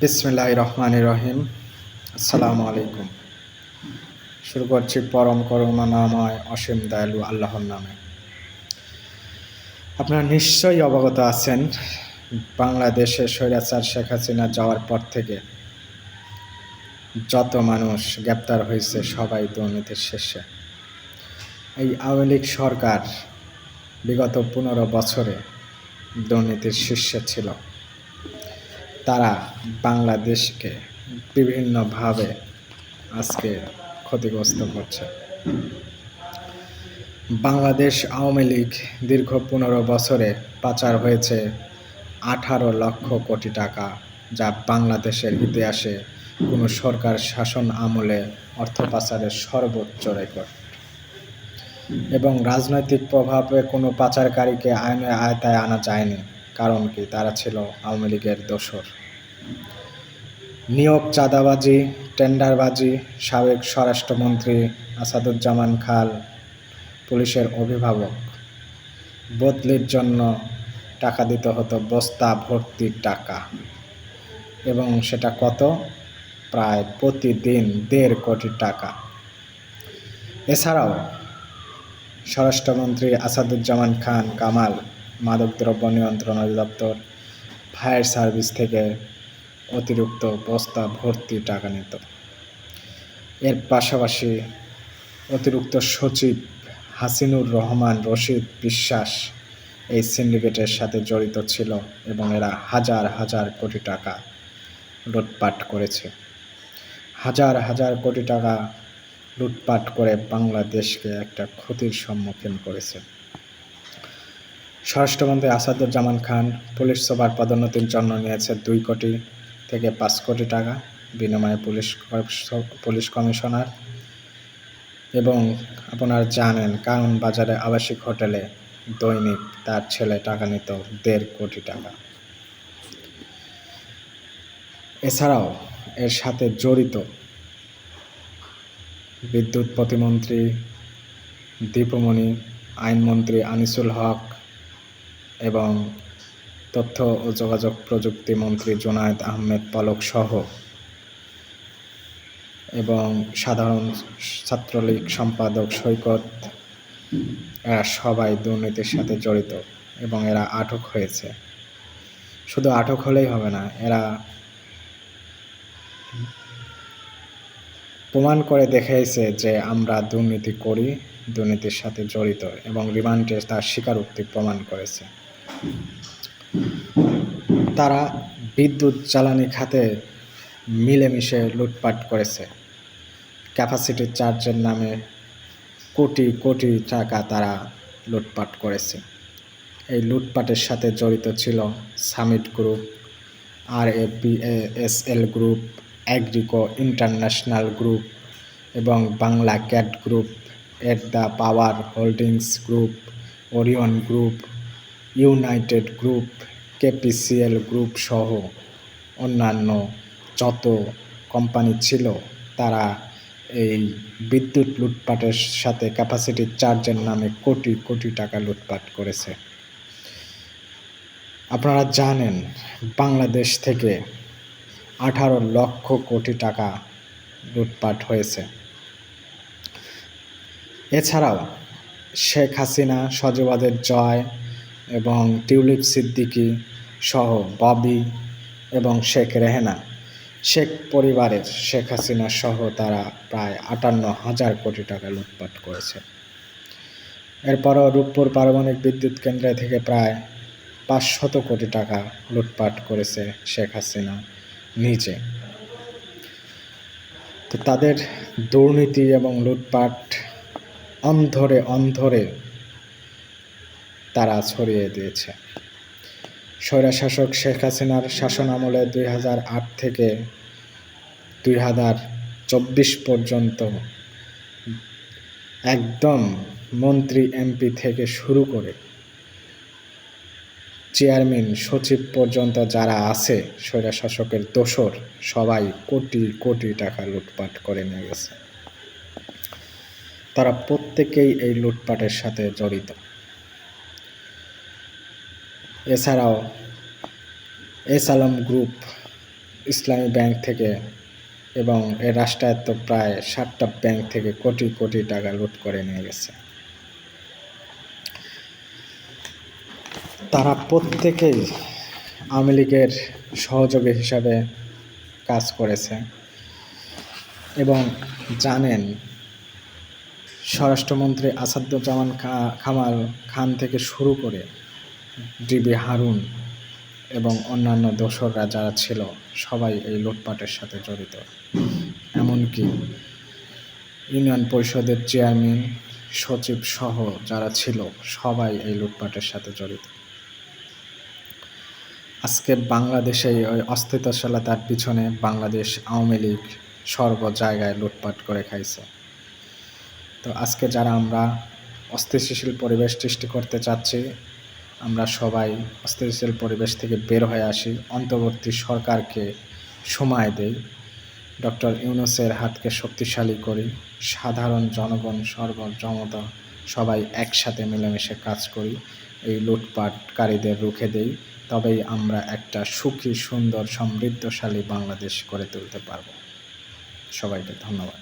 বিসমিল্লাহির রহমানির রহিম। আসসালামু আলাইকুম। শুরু করছি পরম করুণাময় অসীম দয়ালু আল্লাহর নামে। আপনারা নিশ্চয়ই অবগত আছেন, বাংলাদেশে স্বৈরাচার শেখ হাসিনা যাওয়ার পর থেকে যত মানুষ গ্রেপ্তার হয়েছে সবাই দুর্নীতির শীর্ষে। এই আওয়ামী লীগ সরকার বিগত 15 বছরে দুর্নীতির শীর্ষে ছিল। তারা বাংলাদেশকে বিভিন্নভাবে আজকে ক্ষতিগ্রস্ত করছে। বাংলাদেশ আওয়ামী লীগ দীর্ঘ 15 বছরে পাচার হয়েছে 18 লক্ষ কোটি টাকা, যা বাংলাদেশের ইতিহাসে কোনো সরকার শাসন আমলে অর্থ পাচারের সর্বোচ্চ রেকর্ড। এবং রাজনৈতিক প্রভাবে কোনো পাচারকারীকে আইনের আওতায় আনা যায়নি, কারণ কি, তারা ছিল আওয়ামী লীগের দোসর। নিয়োগ চাঁদাবাজি, টেন্ডারবাজি, সাবেক স্বরাষ্ট্রমন্ত্রী আসাদুজ্জামান খান পুলিশের অভিভাবক, বদলির জন্য টাকা দিতে হতো বস্তা ভর্তি টাকা, এবং সেটা কত? প্রায় প্রতিদিন 1.5 কোটি টাকা। এছাড়াও স্বরাষ্ট্রমন্ত্রী আসাদুজ্জামান খান কামাল মাদকদ্রব্য নিয়ন্ত্রণ অধিদপ্তর, ফায়ার সার্ভিস থেকে অতিরিক্ত বস্তা ভর্তি টাকা নিত। এর পাশাপাশি অতিরিক্ত সচিব হাসিনুর রহমান রশিদ বিশ্বাস এই সিন্ডিকেটের সাথে জড়িত ছিল, এবং এরা হাজার হাজার কোটি টাকা লুটপাট করেছে। হাজার হাজার কোটি টাকা লুটপাট করে বাংলাদেশকে একটা ক্ষতির সম্মুখীন করেছে। স্বরাষ্ট্রমন্ত্রী আসাদুজ্জামান খান পুলিশ সুপার পদোন্নতির জন্য নিয়েছে 2 কোটি থেকে 5 কোটি টাকা বিনিময়ে পুলিশ কমিশনার। এবং আপনারা জানেন, কারণ বাজারে আবাসিক হোটেলে দৈনিক তার ছেলে টাকা নিত 1.5 কোটি টাকা। এছাড়াও এর সাথে জড়িত বিদ্যুৎ প্রতিমন্ত্রী দীপুমণি, আইনমন্ত্রী আনিসুল হক এবং তথ্য ও যোগাযোগ প্রযুক্তি মন্ত্রী জুনায়েদ আহমেদ পলক সহ, এবং সাধারণ ছাত্রলীগ সম্পাদক সৈকত, এরা সবাই দুর্নীতির সাথে জড়িত এবং এরা আটক হয়েছে। শুধু আটক হলেই হবে না, এরা প্রমাণ করে দেখিয়েছে যে আমরা দুর্নীতি করি, দুর্নীতির সাথে জড়িত, এবং রিমান্ডে তার স্বীকারোক্তি প্রমাণ করেছে। তারা বিদ্যুৎ জ্বালানি খাতে মিলেমিশে লুটপাট করেছে। ক্যাপাসিটি চার্জের নামে কোটি কোটি টাকা তারা লুটপাট করেছে। এই লুটপাটের সাথে জড়িত ছিল Summit group, RAPSL group, Agrico international group এবং বাংলা ক্যাট গ্রুপ, এডদা power holdings group, Orion group, United group, KPCL group সহ অন্যান্য যত কোম্পানি ছিল, তারা এই বিদ্যুৎ লুটপাটের সাথে ক্যাপাসিটি চার্জের নামে কোটি কোটি টাকা লুটপাট করেছে। আপনারা জানেন, বাংলাদেশ থেকে 18 লক্ষ কোটি টাকা লুটপাট হয়েছে। এছাড়াও শেখ হাসিনা, সজীবাদের জয় এবং টিউলিপ সিদ্দিকী সহ ববি এবং শেখ রেহেনা, শেখ পরিবারের শেখ হাসিনা সহ তারা প্রায় 58,000 কোটি টাকা লুটপাট করেছে। এরপরও রূপপুর পারমাণবিক বিদ্যুৎ কেন্দ্র থেকে প্রায় 500 কোটি টাকা লুটপাট করেছে শেখ হাসিনা নিজে। তো তাদের দুর্নীতি এবং লুটপাট অন্ধরে অন্ধরে তারা ছড়িয়ে দিয়েছে। স্বৈরশাসক শেখ হাসিনার শাসন আমলে 2008 থেকে 2024 পর্যন্ত একদম মন্ত্রী এমপি থেকে শুরু করে চেয়ারম্যান সচিব পর্যন্ত যারা আছে স্বৈরশাসকের দোসর, সবাই কোটি কোটি টাকা লুটপাট করে নিয়ে গেছে। তারা প্রত্যেকেই এই লুটপাটের সাথে জড়িত। এছাড়াও এস আলম গ্রুপ ইসলামী ব্যাংক থেকে এবং এর রাষ্ট্রায়ত্ত প্রায় 7টা ব্যাংক থেকে কোটি কোটি টাকা লুট করে নিয়ে গেছে। তারা প্রত্যেকেই আওয়ামী লীগের সহযোগী হিসাবে কাজ করেছে এবং জানেন স্বরাষ্ট্রমন্ত্রী আসাদুজ্জামান কামাল খান থেকে শুরু করে ডিবি হারুন এবং অন্যান্য দোসররা যারা ছিল সবাই এই লুটপাটের সাথে জড়িত। এমনকি ইউনিয়ন পরিষদের চেয়ারম্যান, সচিব সহ যারা ছিল সবাই এই লুটপাটের সাথে জড়িত। আজকে বাংলাদেশে ওই অস্থিতিশীলতার পিছনে বাংলাদেশ আওয়ামী লীগ সর্ব জায়গায় লুটপাট করে খাইছে। তো আজকে যারা আমরা অস্থিতিশীল পরিবেশ সৃষ্টি করতে চাচ্ছি, আমরা সবাই অস্থিতিশীল পরিবেশ থেকে বের হয়ে আসি, অন্তর্বর্তী সরকারকে সময় দেই, ডক্টর ইউনূসের হাতকে শক্তিশালী করি, সাধারণ জনগণ সর্বজনতা সবাই একসাথে মিলেমিশে কাজ করি, এই লুটপাটকারীদের রুখে দেই, তবেই আমরা একটা সুখী, সুন্দর, সমৃদ্ধশালী বাংলাদেশ গড়ে তুলতে পারব। সবাইকে ধন্যবাদ।